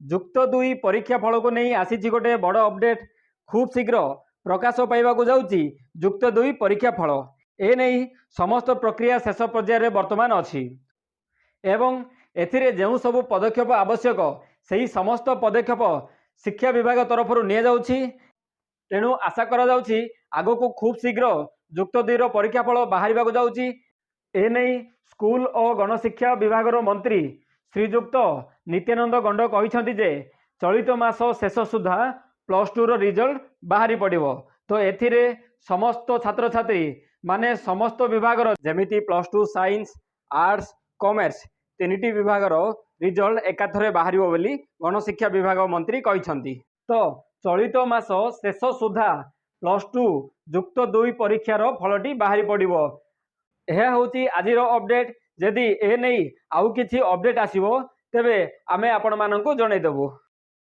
ଯୁକ୍ତ 2 ପରୀକ୍ଷା ଫଳକୁ ନେଇ ଆସିଛି ଗୋଟେ ବଡ଼ ଅପଡେଟ୍। ଖୁବ୍ ଶୀଘ୍ର ପ୍ରକାଶ ପାଇବାକୁ ଯାଉଛି ଯୁକ୍ତ 2 ପରୀକ୍ଷା ଫଳ। ଏ ନେଇ ସମସ୍ତ ପ୍ରକ୍ରିୟା ଶେଷ ପର୍ଯ୍ୟାୟରେ ବର୍ତ୍ତମାନ ଅଛି ଏବଂ ଏଥିରେ ଯେଉଁ ସବୁ ପଦକ୍ଷେପ ଆବଶ୍ୟକ ସେହି ସମସ୍ତ ପଦକ୍ଷେପ ଶିକ୍ଷା ବିଭାଗ ତରଫରୁ ନିଆଯାଉଛି। ତେଣୁ ଆଶା କରାଯାଉଛି ଆଗକୁ ଖୁବ୍ ଶୀଘ୍ର ଯୁକ୍ତ 2ର ପରୀକ୍ଷା ଫଳ ବାହାରିବାକୁ ଯାଉଛି। ଏ ନେଇ ସ୍କୁଲ ଓ ଗଣଶିକ୍ଷା ବିଭାଗର ମନ୍ତ୍ରୀ ଶ୍ରୀଯୁକ୍ତ ନିତ୍ୟାନନ୍ଦ ଗଣ୍ଡ କହିଛନ୍ତି ଯେ ଚଳିତ ମାସ ଶେଷ ସୁଦ୍ଧା +2ର ରିଜଲ୍ଟ ବାହାରି ପଡ଼ିବ। ତ ଏଥିରେ ସମସ୍ତ ଛାତ୍ରଛାତ୍ରୀ ମାନେ ସମସ୍ତ ବିଭାଗର ଯେମିତି +2 ସାଇନ୍ସ, ଆର୍ଟ୍ସ, କମର୍ସ ତିନିଟି ବିଭାଗର ରିଜଲ୍ଟ ଏକାଥରେ ବାହାରିବ ବୋଲି ଗଣଶିକ୍ଷା ବିଭାଗ ମନ୍ତ୍ରୀ କହିଛନ୍ତି। ତ ଚଳିତ ମାସ ଶେଷ ସୁଦ୍ଧା +2 ଯୁକ୍ତ 2 ପରୀକ୍ଷାର ଫଳଟି ବାହାରି ପଡ଼ିବ। ଏହା ହେଉଛି ଆଜିର ଅପଡେଟ୍। ଯଦି ଏ ନେଇ ଆଉ କିଛି ଅପଡେଟ୍ ଆସିବ ତେବେ ଆମେ ଆପଣମାନଙ୍କୁ ଜଣାଇଦେବୁ।